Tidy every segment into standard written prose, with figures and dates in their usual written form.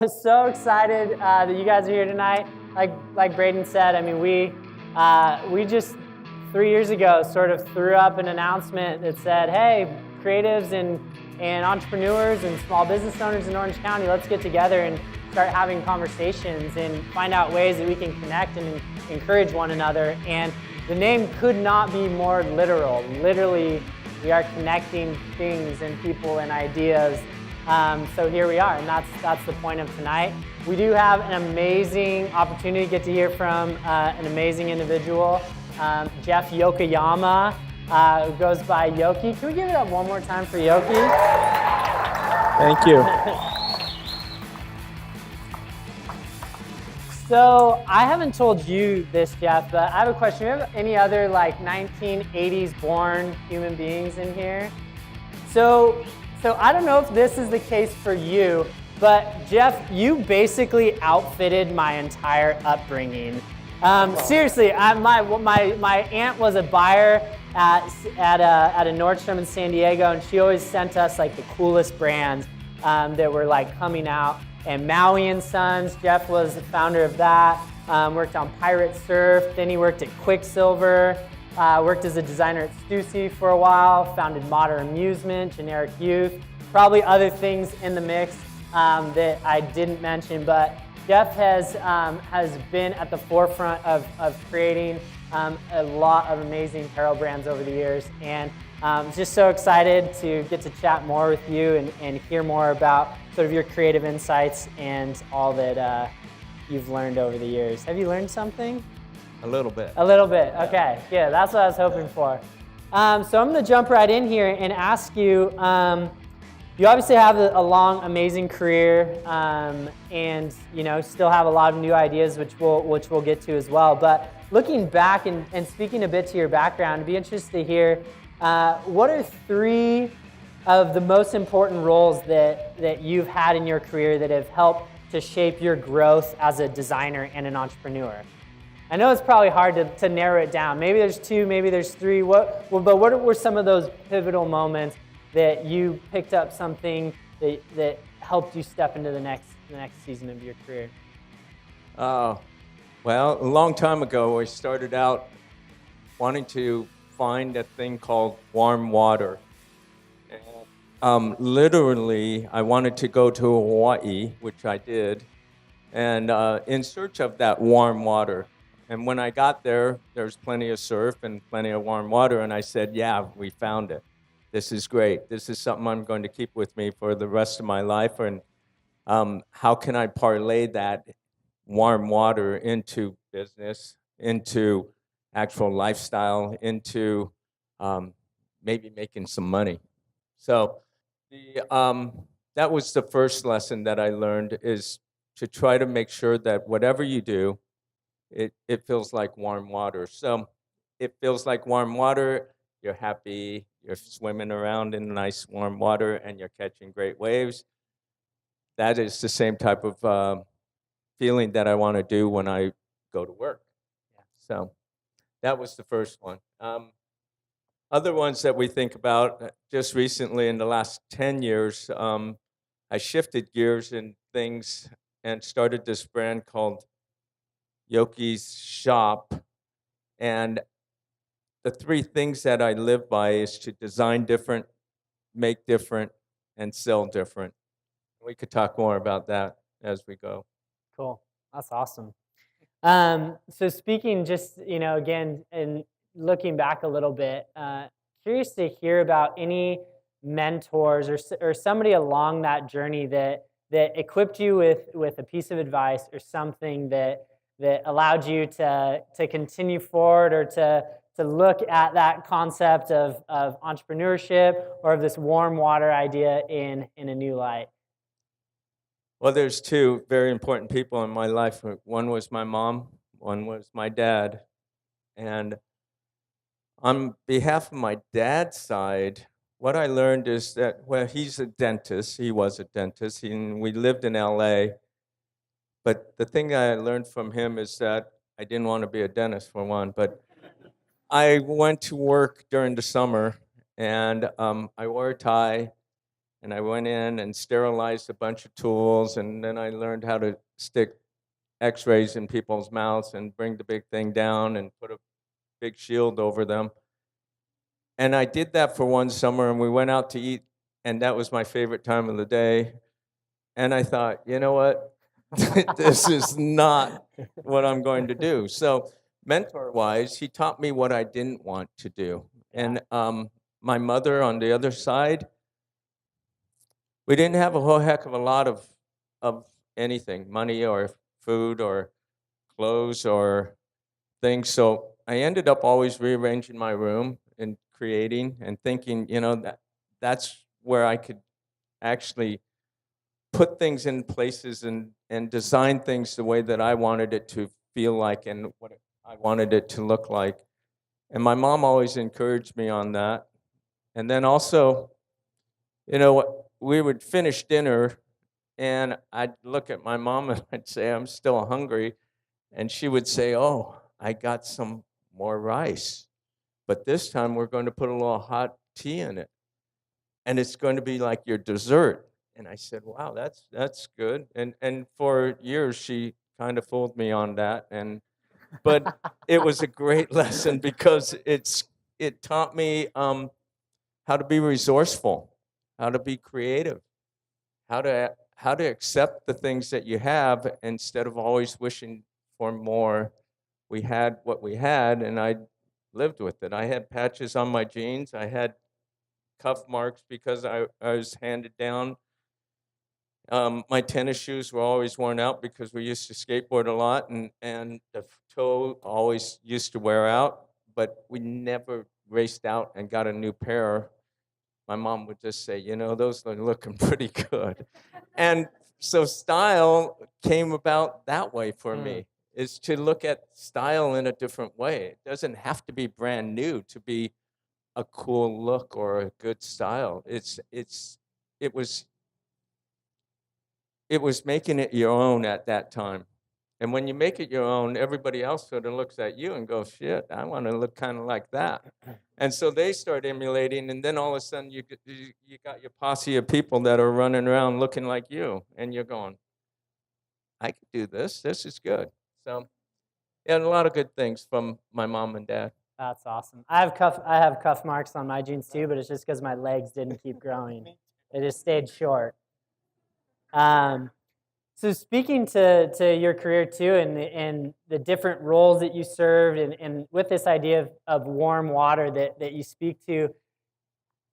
So excited that you guys are here tonight. Like Braden said, I mean, we just 3 years ago sort of threw up an announcement that said, "Hey, creatives and entrepreneurs and small business owners in Orange County, let's get together and start having conversations and find out ways that we can connect and encourage one another." And the name could not be more literal. Literally, we are connecting things and people and ideas. So here we are, and that's the point of tonight. We do have an amazing opportunity to get to hear from an amazing individual, Jeff Yokoyama, who goes by Yoki. Can we give it up one more time for Yoki? Thank you. So I haven't told you this, Jeff, but I have a question. Do you have any other like 1980s born human beings in here? So I don't know if this is the case for you, but Jeff, you basically outfitted my entire upbringing. Seriously, my aunt was a buyer at a Nordstrom in San Diego, and she always sent us like the coolest brands that were like coming out. And Maui Sons, Jeff was the founder of that. Worked on Pirate Surf. Then he worked at Quicksilver. Worked as a designer at Stussy for a while, founded Modern Amusement, Generic Youth, probably other things in the mix that I didn't mention, but Jeff has been at the forefront of creating a lot of amazing apparel brands over the years, and just so excited to get to chat more with you and hear more about sort of your creative insights and all that you've learned over the years. Have you learned something? A little bit. A little bit, okay. Yeah, that's what I was hoping for. So I'm gonna jump right in here and ask you, you obviously have a long, amazing career, and still have a lot of new ideas, which we'll get to as well. But looking back and speaking a bit to your background, I'd be interested to hear, what are 3 of the most important roles that you've had in your career that have helped to shape your growth as a designer and an entrepreneur? I know it's probably hard to narrow it down. Maybe there's 2, maybe there's 3. But what were some of those pivotal moments that you picked up something that helped you step into the next season of your career? Well, a long time ago, I started out wanting to find a thing called warm water. Literally, I wanted to go to Hawaii, which I did, and in search of that warm water. And when I got there, there was plenty of surf and plenty of warm water, and I said, yeah, we found it. This is great. This is something I'm going to keep with me for the rest of my life, and how can I parlay that warm water into business, into actual lifestyle, into maybe making some money. So that was the first lesson that I learned, is to try to make sure that whatever you do, it feels like warm water. So it feels like warm water, you're happy, you're swimming around in nice warm water, and you're catching great waves. That is the same type of feeling that I want to do when I go to work. So that was the first one. Other ones that we think about, just recently in the last 10 years, I shifted gears in things and started this brand called YokiShop. And the 3 things that I live by is to design different, make different, and sell different. We could talk more about that as we go. Cool, that's awesome. So speaking just, again, and looking back a little bit, curious to hear about any mentors or somebody along that journey that equipped you with a piece of advice or something that allowed you to continue forward or to look at that concept of entrepreneurship or of this warm water idea in a new light. Well, there's 2 very important people in my life. One was my mom, one was my dad. And on behalf of my dad's side, what I learned is that, well, he's a dentist. He was a dentist, and we lived in LA. But the thing I learned from him is that I didn't want to be a dentist, for one. But I went to work during the summer, and I wore a tie, And I went in and sterilized a bunch of tools, and then I learned how to stick x-rays in people's mouths and bring the big thing down and put a big shield over them. And I did that for one summer, and we went out to eat, and that was my favorite time of the day. And I thought, you know what? This is not what I'm going to do. So, mentor-wise, he taught me what I didn't want to do. And my mother on the other side, we didn't have a whole heck of a lot of anything, money or food or clothes or things. So I ended up always rearranging my room and creating and thinking, that's where I could actually put things in places and design things the way that I wanted it to feel like and what I wanted it to look like. And my mom always encouraged me on that. And then also, we would finish dinner and I'd look at my mom and I'd say, I'm still hungry. And she would say, oh, I got some more rice. But this time we're going to put a little hot tea in it. And it's going to be like your dessert. And I said, wow, that's good. And for years she kind of fooled me on that. But it was a great lesson because it taught me how to be resourceful, how to be creative, how to accept the things that you have instead of always wishing for more. We had what we had, and I lived with it. I had patches on my jeans. I had cuff marks because I was handed down. My tennis shoes were always worn out because we used to skateboard a lot, and the toe always used to wear out, but we never raced out and got a new pair. My mom would just say, those are looking pretty good. And so style came about that way for me, is to look at style in a different way. It doesn't have to be brand new to be a cool look or a good style. It was making it your own at that time. And when you make it your own, everybody else sort of looks at you and goes, shit, I want to look kind of like that. And so they start emulating, and then all of a sudden you got your posse of people that are running around looking like you, and you're going, I could do this. This is good. So, yeah, a lot of good things from my mom and dad. That's awesome. I have cuff marks on my jeans too, but it's just because my legs didn't keep growing. They just stayed short. So speaking to your career too, and the different roles that you served, and with this idea of warm water that you speak to,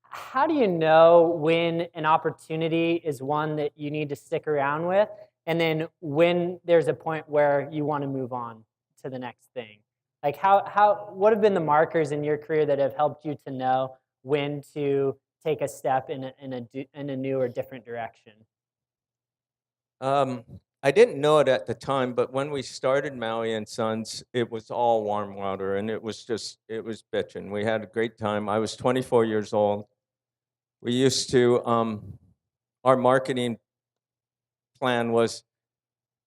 how do you know when an opportunity is one that you need to stick around with, and then when there's a point where you want to move on to the next thing? Like what have been the markers in your career that have helped you to know when to take a step in a new or different direction? I didn't know it at the time, but when we started Maui and Sons, it was all warm water, and it was bitching. We had a great time. I was 24 years old. We used to, our marketing plan was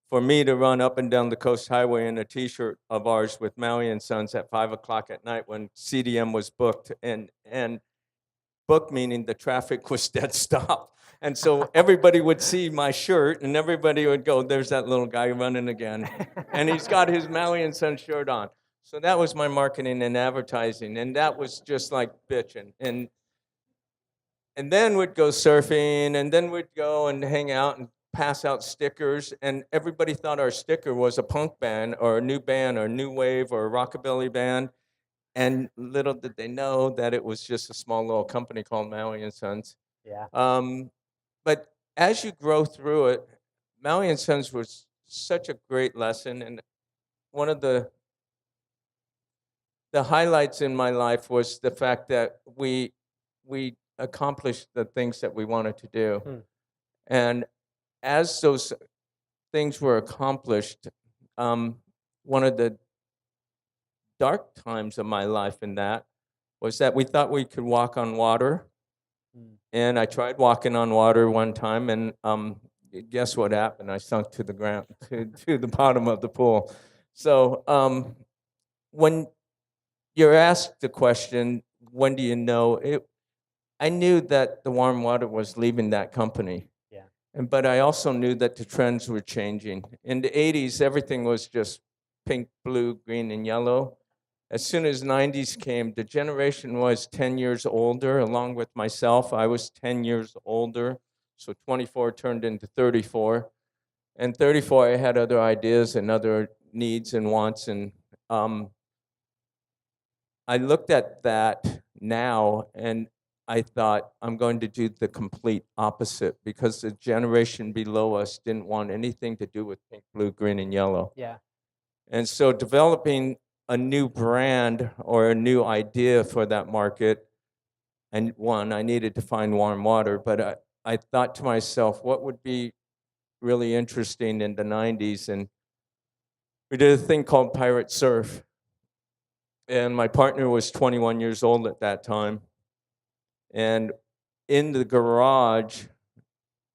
for me to run up and down the Coast Highway in a T-shirt of ours with Maui and Sons at 5 o'clock at night when CDM was booked, and booked meaning the traffic was dead stop. And so everybody would see my shirt, and everybody would go, there's that little guy running again. And he's got his Maui and Sons shirt on. So that was my marketing and advertising, and that was just like bitching. And then we'd go surfing, and then we'd go and hang out and pass out stickers, and everybody thought our sticker was a punk band or a new band or a new wave or a rockabilly band. And little did they know that it was just a small little company called Maui and Sons. Yeah. But as you grow through it, Maui and Sons was such a great lesson, and one of the highlights in my life was the fact that we accomplished the things that we wanted to do. And as those things were accomplished, one of the dark times of my life in that was that we thought we could walk on water. And I tried walking on water one time, and guess what happened? I sunk to the ground, to the bottom of the pool. So when you're asked the question, when do you know, I knew that the warm water was leaving that company. Yeah. But I also knew that the trends were changing. In the 80s, everything was just pink, blue, green, and yellow. As soon as 90s came, the generation was 10 years older, along with myself. I was 10 years older, so 24 turned into 34. And 34, I had other ideas and other needs and wants. And I looked at that now and I thought, I'm going to do the complete opposite because the generation below us didn't want anything to do with pink, blue, green, and yellow. Yeah. And so developing a new brand or a new idea for that market, and one, I needed to find warm water, but I thought to myself, what would be really interesting in the 90s? And we did a thing called Pirate Surf. And my partner was 21 years old at that time. And in the garage,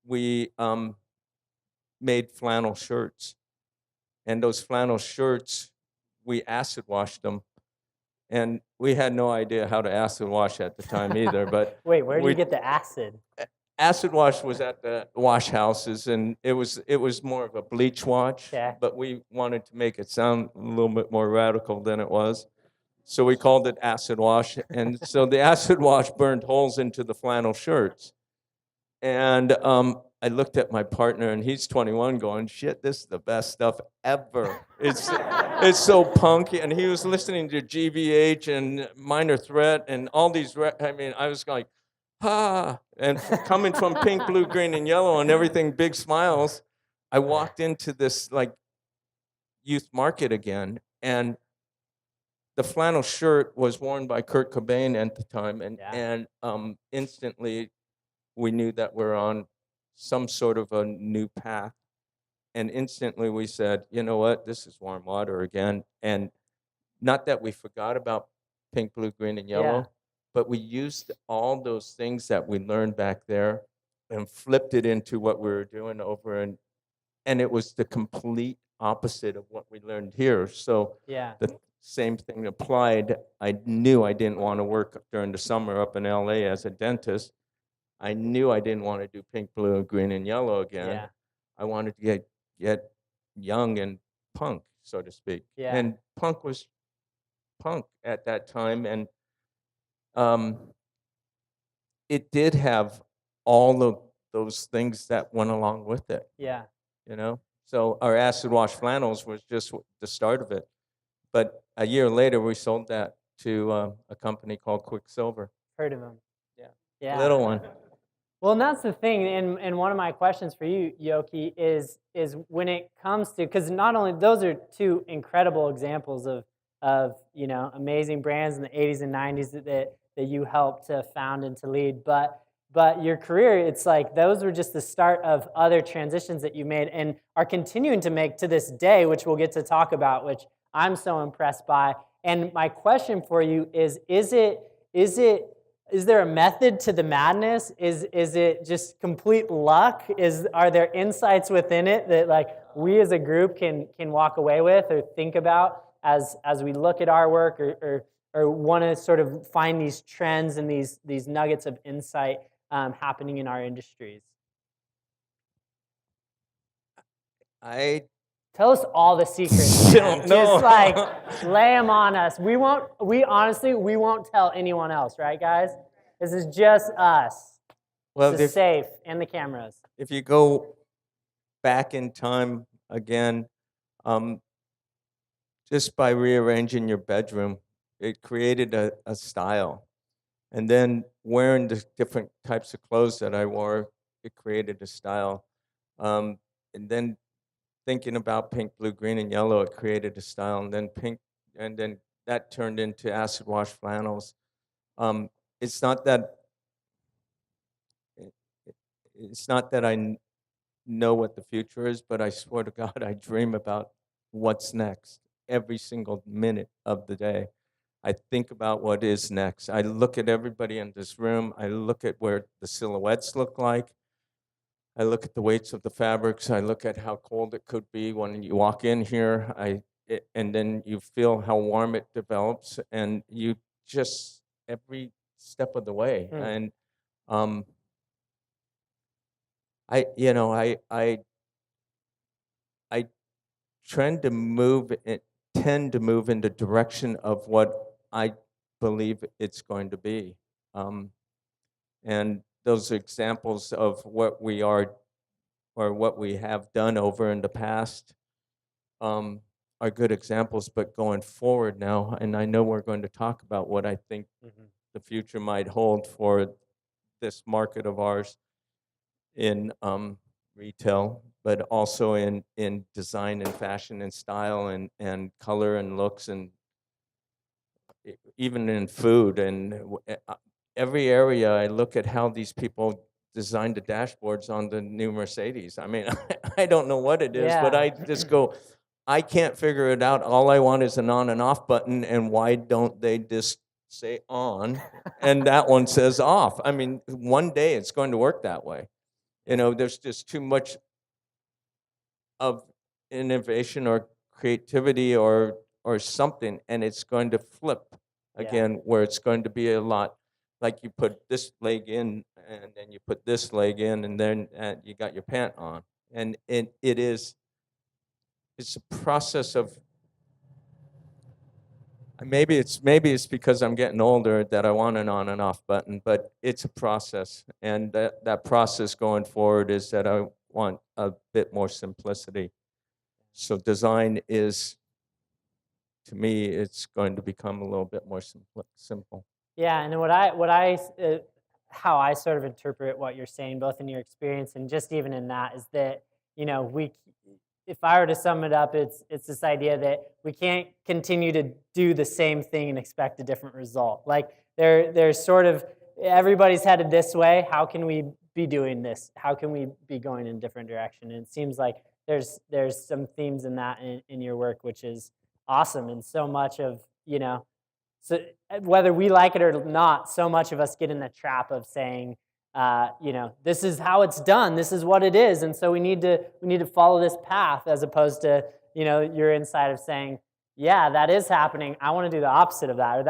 we made flannel shirts. And those flannel shirts, we acid washed them. And we had no idea how to acid wash at the time either. But Wait, where do you get the acid? acid wash was at the wash houses, and it was more of a bleach wash. Okay. But we wanted to make it sound a little bit more radical than it was. So we called it acid wash. And so the acid wash burned holes into the flannel shirts. And I looked at my partner, and he's 21, going, "Shit, this is the best stuff ever. It's so punky." And he was listening to GBH and Minor Threat and all these. I mean, I was like, "Ha!" And coming from pink, blue, green, and yellow, and everything, big smiles. I walked into this like youth market again, and the flannel shirt was worn by Kurt Cobain at the time, and instantly we knew that we're on some sort of a new path. And instantly we said, you know what, this is warm water again. And not that we forgot about pink, blue, green, and yellow, but we used all those things that we learned back there and flipped it into what we were doing over. And it was the complete opposite of what we learned here. So the same thing applied. I knew I didn't want to work during the summer up in LA as a dentist. I knew I didn't want to do pink, blue, green, and yellow again. Yeah. I wanted to get young and punk, so to speak. Yeah. And punk was punk at that time, and it did have all of those things that went along with it. Yeah. You know, so our acid wash flannels was just the start of it. But a year later, we sold that to a company called Quicksilver. Heard of them. Yeah. Yeah. Little one. Well, and that's the thing, and one of my questions for you, Yoki, is when it comes to, because not only those are two incredible examples of amazing brands in the 80s and 90s that you helped to found and to lead, but your career, it's like those were just the start of other transitions that you made and are continuing to make to this day, which we'll get to talk about, which I'm so impressed by. And my question for you is there a method to the madness? Is it just complete luck? Are there insights within it that like we as a group can walk away with or think about as we look at our work or want to sort of find these trends and these nuggets of insight happening in our industries? Tell us all the secrets. Don't know. Just like lay them on us. We won't tell anyone else, right, guys? This is just us. Well, this is safe, and the cameras. If you go back in time again, just by rearranging your bedroom, it created a style. And then wearing the different types of clothes that I wore, it created a style. And then thinking about pink, blue, green, and yellow, it created a style. And then that turned into acid wash flannels. It's not that I know what the future is, but I swear to God, I dream about what's next every single minute of the day. I think about what is next. I look at everybody in this room. I look at where the silhouettes look like. I look at the weights of the fabrics. I look at how cold it could be when you walk in here. And then you feel how warm it develops, and you just every step of the way. And Um, I tend to tend to move in the direction of what I believe it's going to be. And those examples of what we are or what we have done over in the past are good examples. But going forward now, and I know we're going to talk about what I think the future might hold for this market of ours in retail, but also in design and fashion and style and color and looks and even in food and every area. I look at how these people designed the dashboards on the new Mercedes. I mean, I don't know what it is, but Yeah. I just go, I can't figure it out. All I want is an on and off button, and why don't they just say on and that one says off? I mean, one day it's going to work that way. There's just too much of innovation or creativity or something, and it's going to flip again, where it's going to be a lot like you put this leg in and then you put this leg in and then you got your pant on. And it's a process of, maybe it's because I'm getting older that I want an on and off button, but it's a process, and that process going forward is that I want a bit more simplicity. So design is, to me, it's going to become a little bit more simple. Yeah, and how I sort of interpret what you're saying, both in your experience and just even in that, is that if I were to sum it up, it's this idea that we can't continue to do the same thing and expect a different result. Like there's sort of, everybody's headed this way. How can we be doing this? How can we be going in a different direction? And it seems like there's some themes in that in your work, which is awesome. And so much of so whether we like it or not, so much of us get in the trap of saying, this is how it's done. This is what it is, and so we need to follow this path, as opposed to your insight of saying, yeah, that is happening. I want to do the opposite of that, or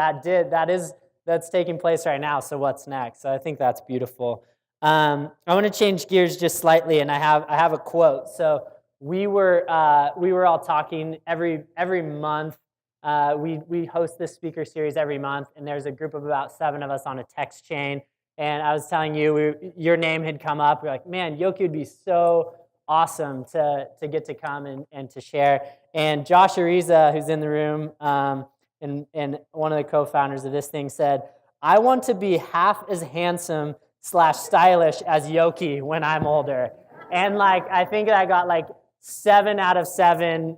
that's taking place right now. So what's next? So I think that's beautiful. I want to change gears just slightly, and I have a quote. So we were all talking every month. We host this speaker series every month, and there's a group of about 7 of us on a text chain. And I was telling you, your name had come up. We're like, man, Yoki would be so awesome to get to come and to share. And Josh Ariza, who's in the room, and one of the co-founders of this thing, said, I want to be half as handsome / stylish as Yoki when I'm older. And I think I got 7 out of 7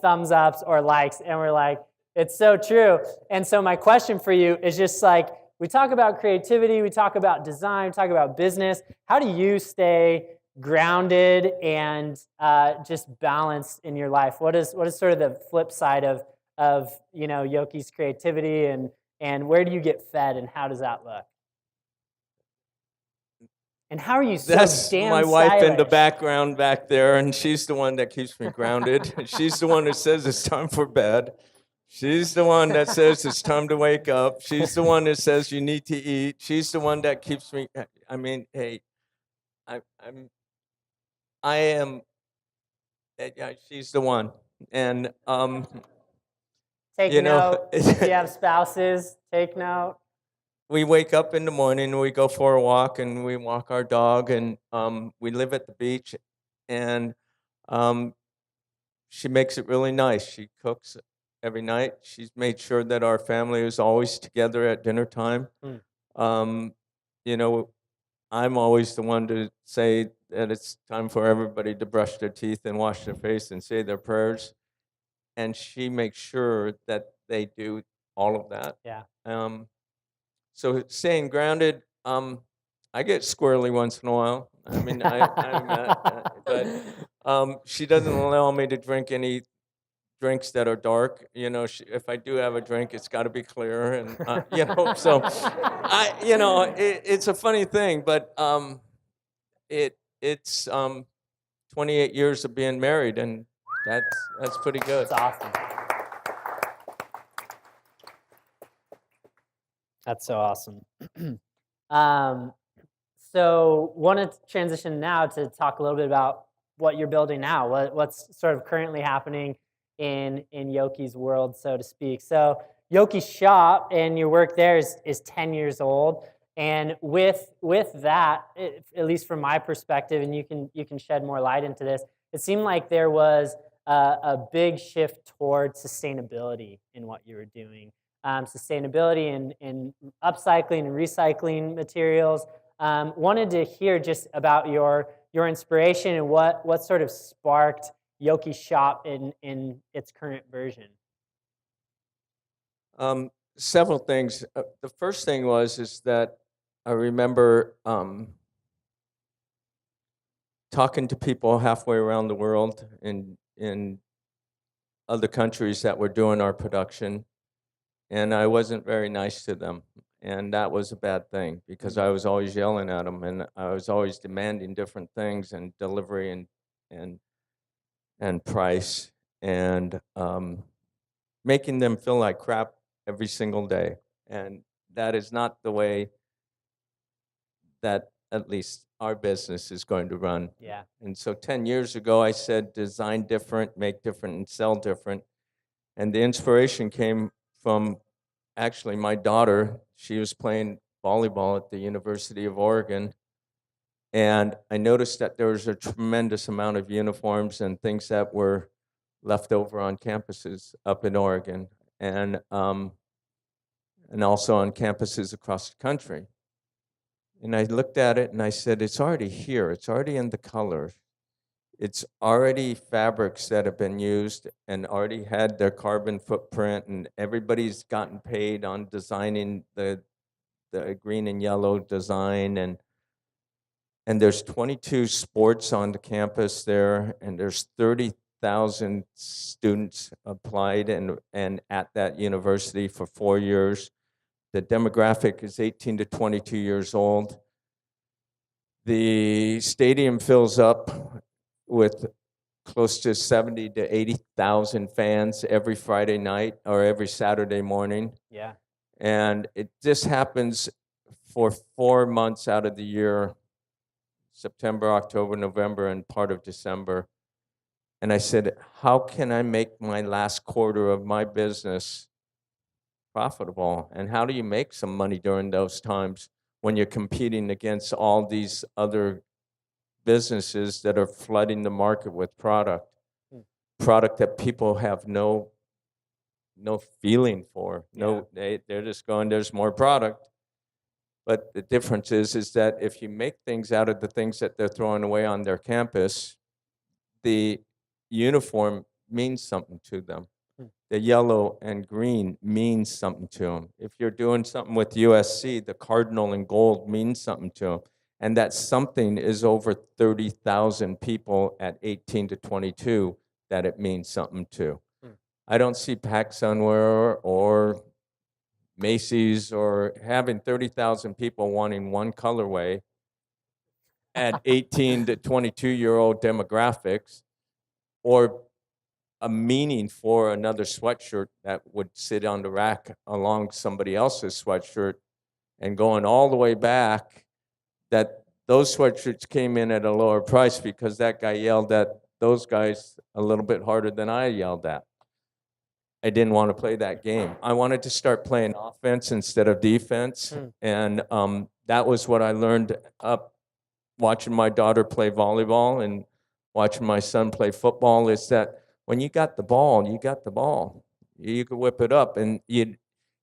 thumbs ups or likes, and we're like, it's so true. And so my question for you is just we talk about creativity, we talk about design, we talk about business. How do you stay grounded and just balanced in your life? What is sort of the flip side of Yoki's creativity, and where do you get fed, and how does that look? And how are you so That's damn my wife stylish? in the background back there, and she's the one that keeps me grounded. She's the one that says it's time for bed. She's the one that says it's time to wake up. She's the one that says you need to eat. She's the one that keeps me. I mean, hey, I am. Yeah, she's the one, and Take note. If you have spouses, take note. We wake up in the morning, we go for a walk, and we walk our dog, and we live at the beach, and she makes it really nice. She cooks every night. She's made sure that our family is always together at dinner time. Um, you know, I'm always the one to say that it's time for everybody to brush their teeth and wash their face and say their prayers, and she makes sure that they do all of that. Yeah. So staying grounded, I get squirrely once in a while. I mean, but she doesn't allow me to drink any drinks that are dark. If I do have a drink, it's got to be clear, and so it's a funny thing, but it's 28 years of being married, and that's pretty good. That's awesome. That's so awesome. So want to transition now to talk a little bit about what you're building now. What's sort of currently happening in Yoki's world, so to speak. So YokiShop and your work there is 10 years old. And with that, at least from my perspective, and you can shed more light into this, it seemed like there was a big shift towards sustainability in what you were doing. Sustainability in upcycling and recycling materials. Wanted to hear just about your inspiration and what sort of sparked YokiShop in its current version. Several things. The first thing is that I remember talking to people halfway around the world in other countries that were doing our production, and I wasn't very nice to them. And that was a bad thing because I was always yelling at them, and I was always demanding different things and delivery and price, and making them feel like crap every single day. And that is not the way that at least our business is going to run. Yeah. And so 10 years ago, I said design different, make different, and sell different. And the inspiration came from actually my daughter. She was playing volleyball at the University of Oregon. And I noticed that there was a tremendous amount of uniforms and things that were left over on campuses up in Oregon and also on campuses across the country. And I looked at it and I said, it's already here. It's already in the color. It's already fabrics that have been used and already had their carbon footprint, and everybody's gotten paid on designing the green and yellow design. And there's 22 sports on the campus there, and there's 30,000 students applied and at that university for 4 years. The demographic is 18 to 22 years old. The stadium fills up with close to 70 to 80,000 fans every Friday night or every Saturday morning. Yeah. And it just happens for 4 months out of the year, September, October, November, and part of December. And I said, how can I make my last quarter of my business profitable? And how do you make some money during those times when you're competing against all these other businesses that are flooding the market with product that people have no feeling for. They're just going, there's more product. But the difference is that if you make things out of the things that they're throwing away on their campus, the uniform means something to them. The yellow and green means something to them. If you're doing something with USC, the cardinal and gold means something to them. And that something is over 30,000 people at 18 to 22 that it means something to. I don't see Pac Sunwear or Macy's or having 30,000 people wanting one colorway at 18 to 22-year-old demographics, or a meaning for another sweatshirt that would sit on the rack along somebody else's sweatshirt, and going all the way back that those sweatshirts came in at a lower price because that guy yelled at those guys a little bit harder than I yelled at. I didn't want to play that game. I wanted to start playing offense instead of defense. And that was what I learned up watching my daughter play volleyball and watching my son play football, is that when you got the ball, you got the ball. You could whip it up, and you're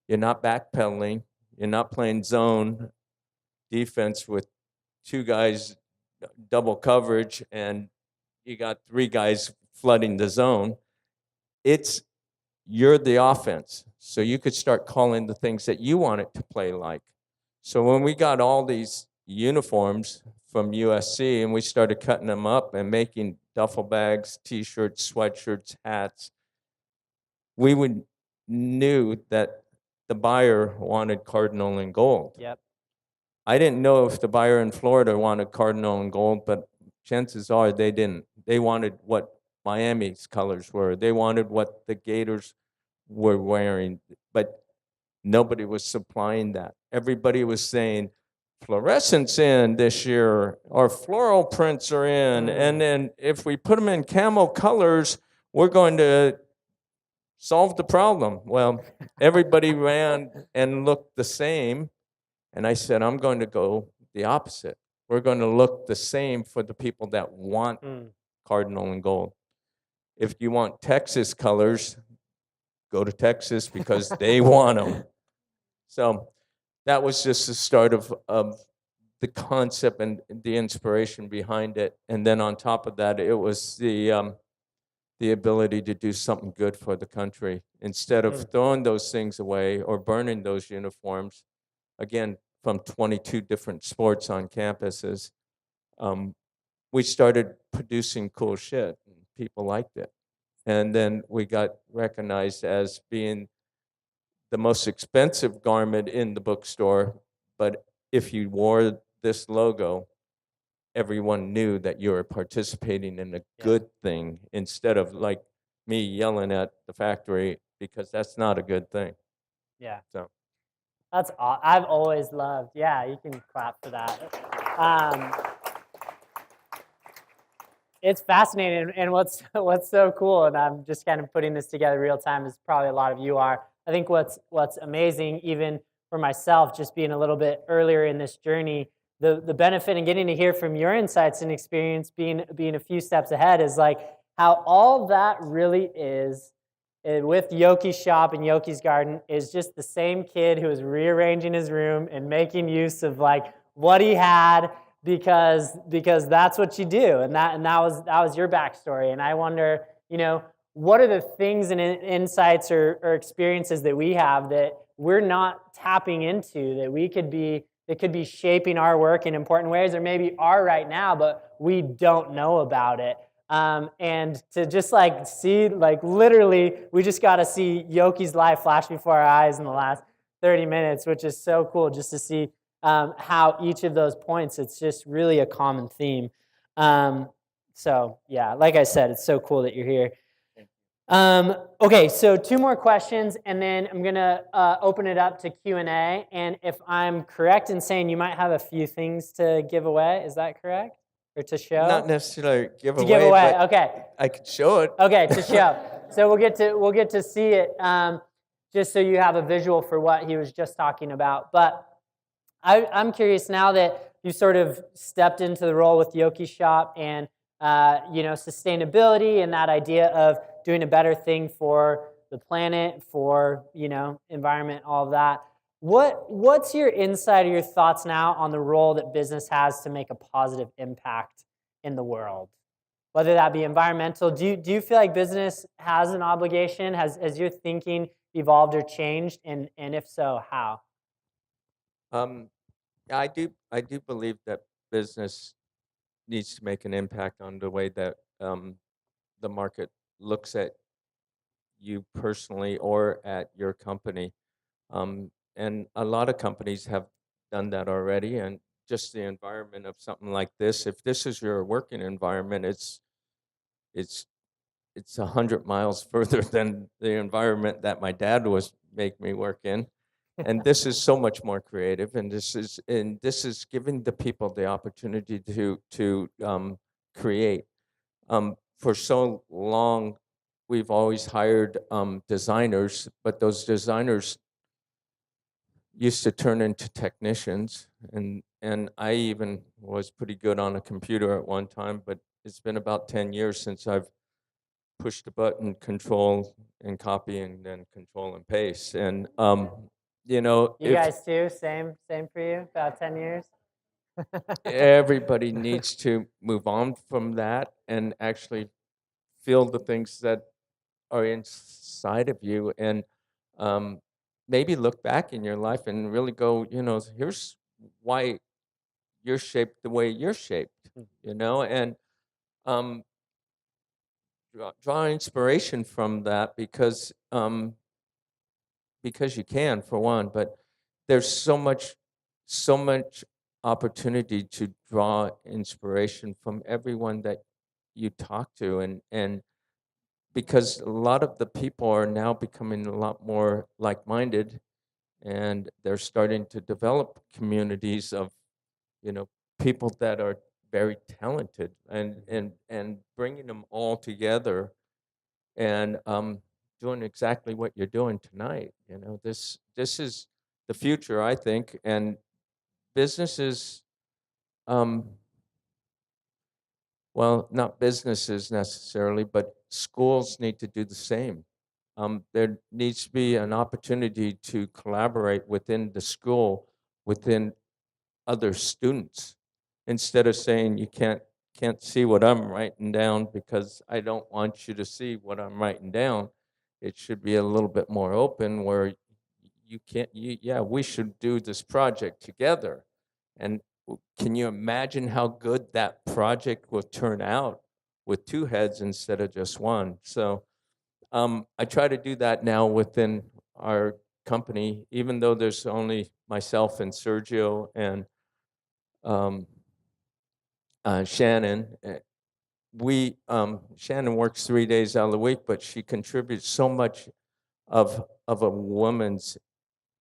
not backpedaling. You're not playing zone defense with two guys double coverage, and you got three guys flooding the zone. You're the offense, so you could start calling the things that you want it to play like. So when we got all these uniforms from USC and we started cutting them up and making duffel bags, T-shirts, sweatshirts, hats, we knew that the buyer wanted cardinal and gold. Yep. I didn't know if the buyer in Florida wanted cardinal and gold, but chances are they didn't. They wanted what Miami's colors were. They wanted what the Gators were wearing, but nobody was supplying that. Everybody was saying, fluorescence in this year, or floral prints are in, and then if we put them in camo colors, we're going to solve the problem. Well, everybody ran and looked the same, and I said, I'm going to go the opposite. We're going to look the same for the people that want cardinal and gold. If you want Texas colors, go to Texas because they want them. So that was just the start of the concept and the inspiration behind it. And then on top of that, it was the ability to do something good for the country. Instead of throwing those things away or burning those uniforms, again, from 22 different sports on campuses, we started producing cool shit, and people liked it. And then we got recognized as being the most expensive garment in the bookstore, but if you wore this logo, everyone knew that you were participating in a good thing instead of like me yelling at the factory, because that's not a good thing. Yeah. So That's I've always loved. Yeah, you can clap for that. It's fascinating, and what's so cool, and I'm just kind of putting this together real time, as probably a lot of you are. I think what's amazing, even for myself, just being a little bit earlier in this journey, the benefit and getting to hear from your insights and experience, being a few steps ahead, is like how all that really is with Yoki Shop and Yoki's Garden is just the same kid who was rearranging his room and making use of like what he had, because that's what you do, and that was your backstory. And I wonder, what are the things and insights or experiences that we have that we're not tapping into, that could be shaping our work in important ways, or maybe are right now, but we don't know about it. And to just like see, like literally, we just got to see Yoki's life flash before our eyes in the last 30 minutes, which is so cool just to see how each of those points, it's just really a common theme. So yeah, like I said, it's so cool that you're here. Okay, so 2 more questions, and then I'm gonna open it up to Q&A. And if I'm correct in saying you might have a few things to give away, is that correct? Or to show? not necessarily give To away, give away, but okay. I could show it. Okay, to show. So we'll get to see it, just so you have a visual for what he was just talking about. But I'm curious, now that you sort of stepped into the role with Yoki Shop and sustainability and that idea of doing a better thing for the planet, for environment, all of that. What's your insight or your thoughts now on the role that business has to make a positive impact in the world? Whether that be environmental, do you feel like business has an obligation? Has your thinking evolved or changed? And if so, how? I do believe that business needs to make an impact on the way that the market looks at you personally or at your company. And a lot of companies have done that already. And just the environment of something like this, if this is your working environment, it's 100 miles further than the environment that my dad was make me work in. And this is so much more creative, and this is giving the people the opportunity to create. For so long, we've always hired designers, but those designers used to turn into technicians, and I even was pretty good on a computer at one time, but it's been about 10 years since I've pushed the button, control and copy, and then control and paste. And You if guys too? Same for you? About 10 years? everybody needs to move on from that and actually feel the things that are inside of you, and um, maybe look back in your life and really go, here's why you're shaped the way you're shaped, and um, draw inspiration from that, because you can, for one, but there's so much opportunity to draw inspiration from everyone that you talk to, and because a lot of the people are now becoming a lot more like-minded, and they're starting to develop communities of people that are very talented, and bringing them all together, and doing exactly what you're doing tonight. This is the future, I think, and businesses, um, well, not businesses necessarily, but schools need to do the same. There needs to be an opportunity to collaborate within the school, within other students, instead of saying you can't see what I'm writing down because I don't want you to see what I'm writing down. It should be a little bit more open where you can't you yeah, we should do this project together. And can you imagine how good that project will turn out with two heads instead of just one? So I try to do that now within our company, even though there's only myself and Sergio and um, Shannon. Shannon works 3 days out of the week, but she contributes so much of a woman's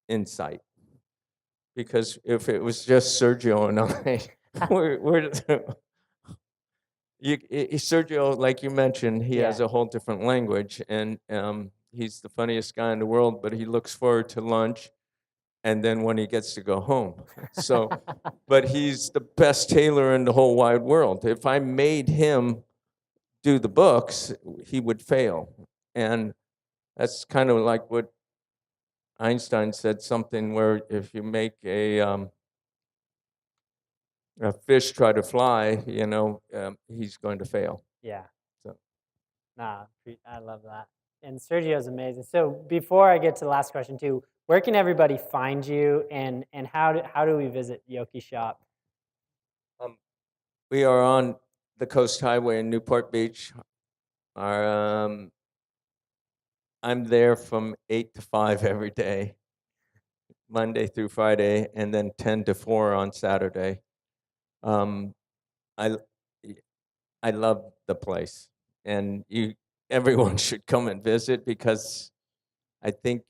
insight. Because if it was just Sergio and I, we're Sergio, like you mentioned, he has Yeah. a whole different language, and he's the funniest guy in the world. But he looks forward to lunch, and then when he gets to go home. So, but he's the best tailor in the whole wide world. If I made him do the books, he would fail, and that's kind of like what Einstein said, something where if you make a fish try to fly, he's going to fail. Yeah. So. Nah, I love that. And Sergio's amazing. So before I get to the last question too, where can everybody find you, and how do we visit Yoki Shop? Um, we are on the Coast Highway in Newport Beach. Our, I'm there from 8 to 5 every day, Monday through Friday, and then 10 to 4 on Saturday. Um, I, I love the place, and everyone should come and visit because I think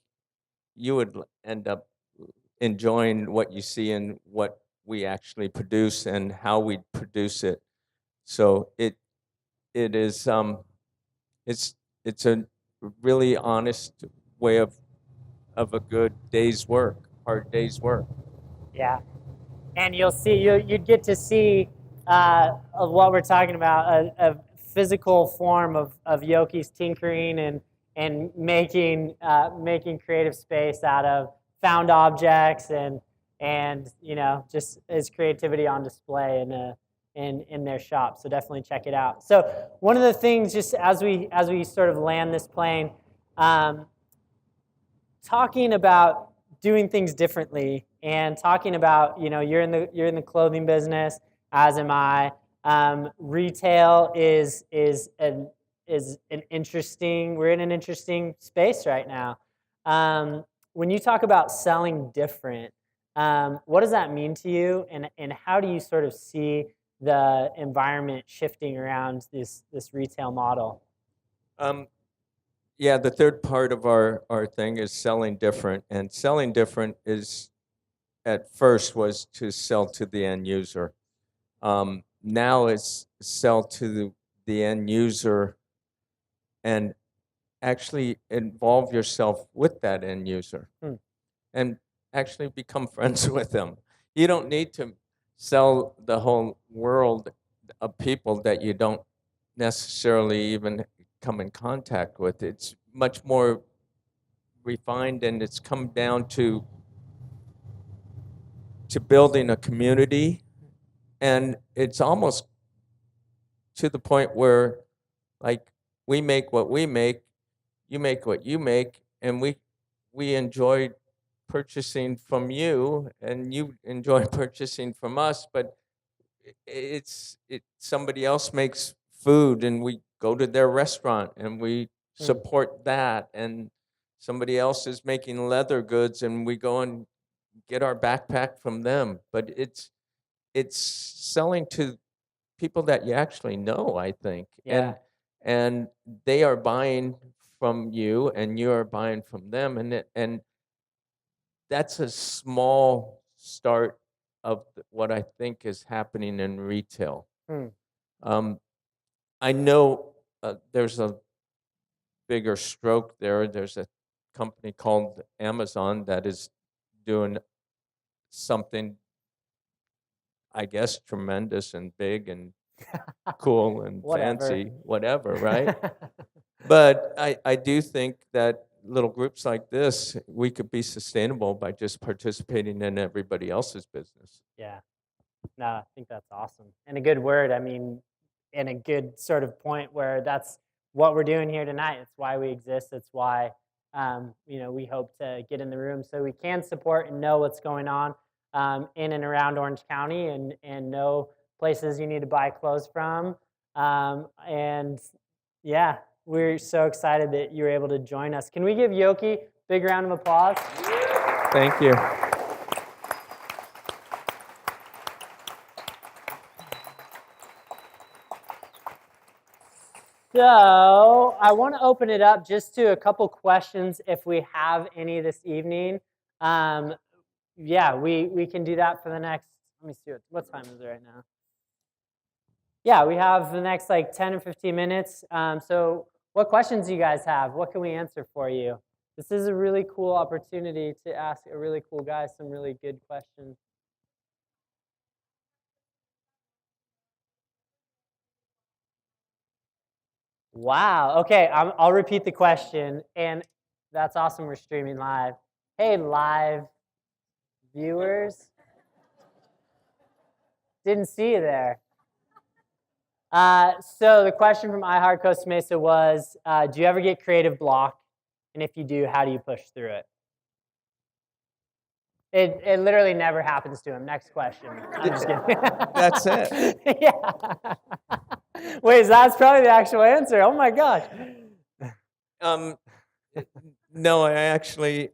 you would end up enjoying what you see and what we actually produce and how we produce it. So it is it's a really honest way of a good day's work, hard day's work. Yeah. And you'd get to see of what we're talking about, a physical form of Yoki's tinkering and making creative space out of found objects, and just his creativity on display in their shop. So definitely check it out. So one of the things, just as we sort of land this plane, um, talking about doing things differently, and talking about, you're in the clothing business, as am I. Retail is an interesting, we're in an interesting space right now. When you talk about selling different, what does that mean to you, and how do you sort of see the environment shifting around this retail model? Um, yeah, the third part of our thing is selling different, and selling different is at first was to sell to the end user. Now it's sell to the end user and actually involve yourself with that end user. And actually become friends with them. You don't need to sell the whole world of people that you don't necessarily even come in contact with. It's much more refined, and it's come down to building a community, and it's almost to the point where, like, we make what we make, you make what you make, and we enjoy purchasing from you, and you enjoy purchasing from us. But somebody else makes food, and we go to their restaurant and we support that, and somebody else is making leather goods, and we go and get our backpack from them. But it's selling to people that you actually know, I think. Yeah. And they are buying from you, and you are buying from them, and that's a small start of what I think is happening in retail. Hmm. I know there's a bigger stroke there. There's a company called Amazon that is doing something, I guess, tremendous and big and cool and Whatever. fancy, whatever, right? But I do think that little groups like this, we could be sustainable by just participating in everybody else's business. Yeah. No, I think that's awesome. And a good word, I mean, and a good sort of point where that's what we're doing here tonight. It's why we exist. It's why, we hope to get in the room so we can support and know what's going on in and around Orange County and know places you need to buy clothes from. And yeah, we're so excited that you were able to join us. Can we give Yoki a big round of applause? Thank you. So I want to open it up just to a couple questions if we have any this evening. Yeah, we can do that for the next, let me see, what time is it right now? Yeah, we have the next like 10 or 15 minutes. So what questions do you guys have? What can we answer for you? This is a really cool opportunity to ask a really cool guy some really good questions. Wow. Okay, I'll repeat the question, and that's awesome. We're streaming live. Hey, live viewers. Didn't see you there. So the question from iHeart Costa Mesa was, do you ever get creative block? And if you do, how do you push through it? It literally never happens to him. Next question. I'm just kidding. That's it. Yeah. Wait, that's probably the actual answer. Oh my gosh. No, I actually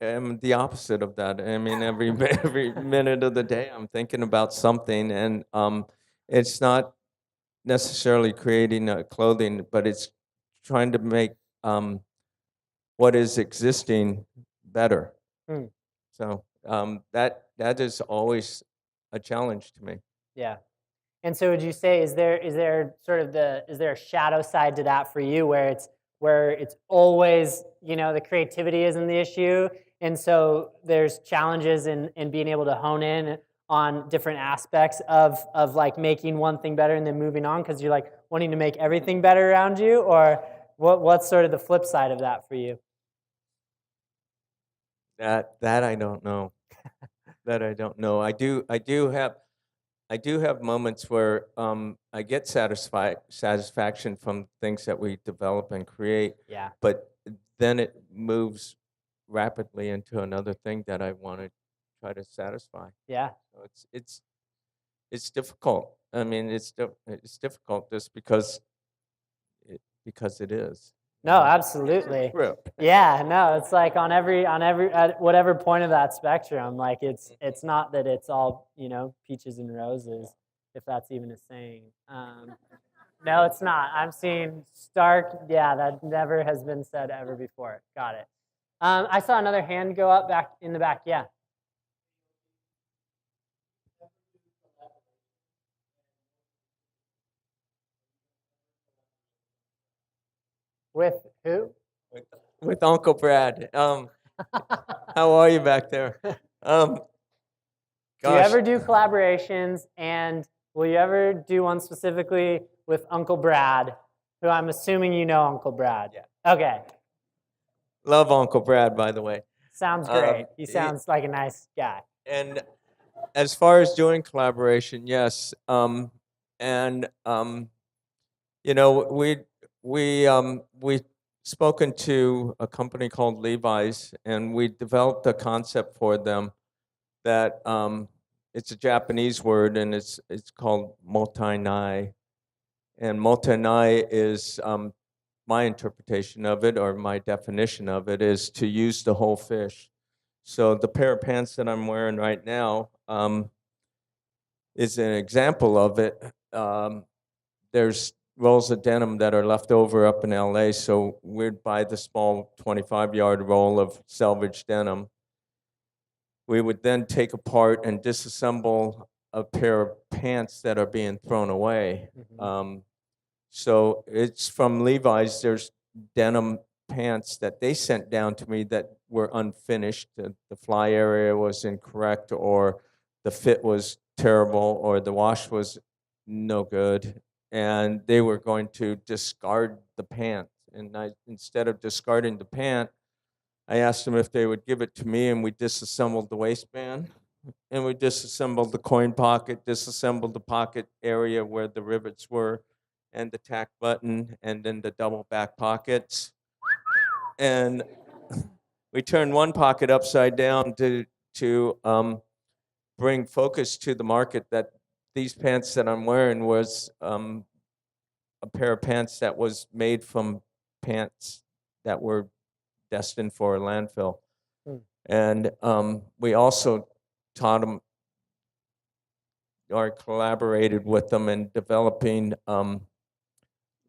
am the opposite of that. I mean, every minute of the day, I'm thinking about something, and it's not necessarily creating clothing, but it's trying to make what is existing better. Hmm. So that is always a challenge to me. Yeah. And so would you say is there a shadow side to that for you where it's always, the creativity isn't the issue, and so there's challenges in being able to hone in on different aspects of like making one thing better and then moving on because you're like wanting to make everything better around you, or what's sort of the flip side of that for you? That I don't know. That I don't know. I do have moments where I get satisfaction from things that we develop and create. Yeah. But then it moves rapidly into another thing that I want to try to satisfy. Yeah. So it's difficult. I mean, it's difficult just because it is. No, absolutely. True. Yeah, no, it's like on every at whatever point of that spectrum, like it's not that it's all, peaches and roses, if that's even a saying. No, it's not. I'm seeing stark, yeah, that never has been said ever before. Got it. I saw another hand go up back in the back. Yeah. With who? With Uncle Brad. How are you back there? Do you ever do collaborations, and will you ever do one specifically with Uncle Brad, who I'm assuming you know Uncle Brad? Yeah. Okay. Love Uncle Brad, by the way. Sounds great. He sounds like a nice guy. And as far as doing collaboration, yes. And we spoken to a company called Levi's, and we developed a concept for them that it's a Japanese word, and it's called motainai. And motainai is my interpretation of it, or my definition of it, is to use the whole fish. So the pair of pants that I'm wearing right now is an example of it. There's rolls of denim that are left over up in LA, so we'd buy the small 25-yard roll of salvaged denim. we would then take apart and disassemble a pair of pants that are being thrown away. So it's from Levi's. There's denim pants that they sent down to me that were unfinished. The fly area was incorrect, or the fit was terrible, or the wash was no good, and they were going to discard the pant. And instead of discarding the pant, I asked them if they would give it to me, and we disassembled the waistband, and we disassembled the coin pocket, disassembled the pocket area where the rivets were, and the tack button, and then the double back pockets. And we turned one pocket upside down to bring focus to the market that these pants that I'm wearing was a pair of pants that was made from pants that were destined for a landfill. And we also taught them or collaborated with them in developing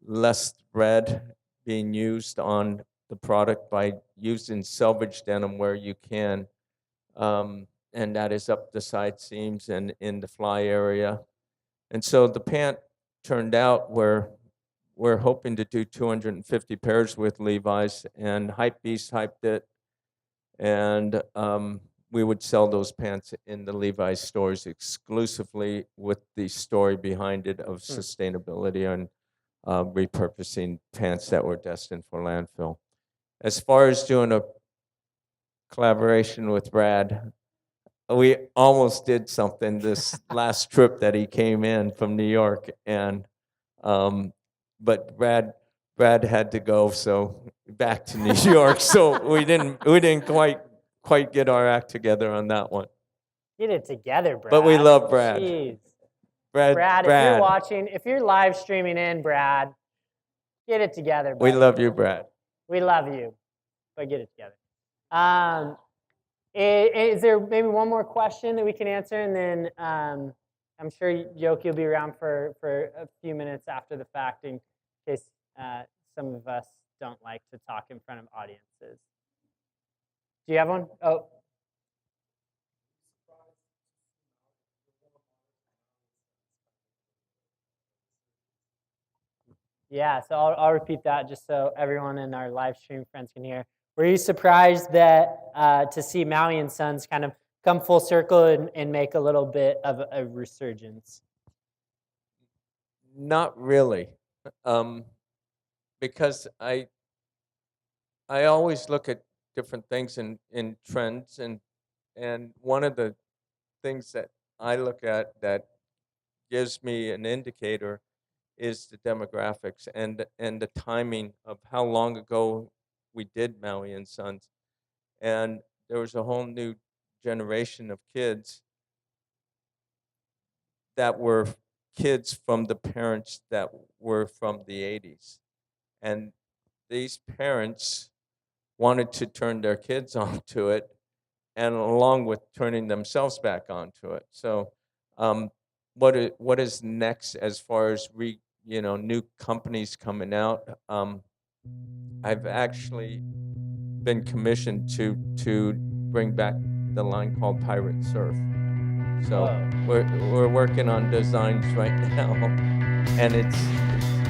less thread being used on the product by using selvage denim where you can, and that is up the side seams and in the fly area. And so the pant turned out where we're hoping to do 250 pairs with Levi's, and Hypebeast hyped it, and we would sell those pants in the Levi's stores exclusively with the story behind it of sustainability and repurposing pants that were destined for landfill. As far as doing a collaboration with Brad, we almost did something this last trip that he came in from New York, and but Brad had to go, so back to New York. So we didn't quite get our act together on that one. Get it together, Brad. But we love Brad. Jeez. Brad, if you're watching, if you're live streaming in, Brad, get it together. We love you, Brad. We love you, but get it together. Is there maybe one more question that we can answer, and then I'm sure Yoki will be around for a few minutes after the fact in case some of us don't like to talk in front of audiences. Do you have one? Oh. Yeah, so I'll repeat that just so everyone in our live stream friends can hear. Were you surprised that to see Maui Sons kind of come full circle and make a little bit of a resurgence? Not really, because I always look at different things in trends, and one of the things that I look at that gives me an indicator is the demographics and the timing of how long ago we did Maui and Sons. And there was a whole new generation of kids that were kids from the parents that were from the 80s. And these parents wanted to turn their kids onto it, and along with turning themselves back onto it. So what is next as far as new companies coming out? I've actually been commissioned to bring back the line called Pirate Surf. So we're working on designs right now, and it's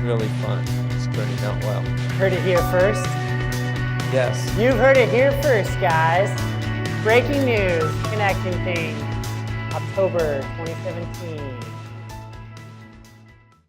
really fun. It's turning out well. Heard it here first? Yes. You've heard it here first, guys. Breaking news, connecting things, October 2017.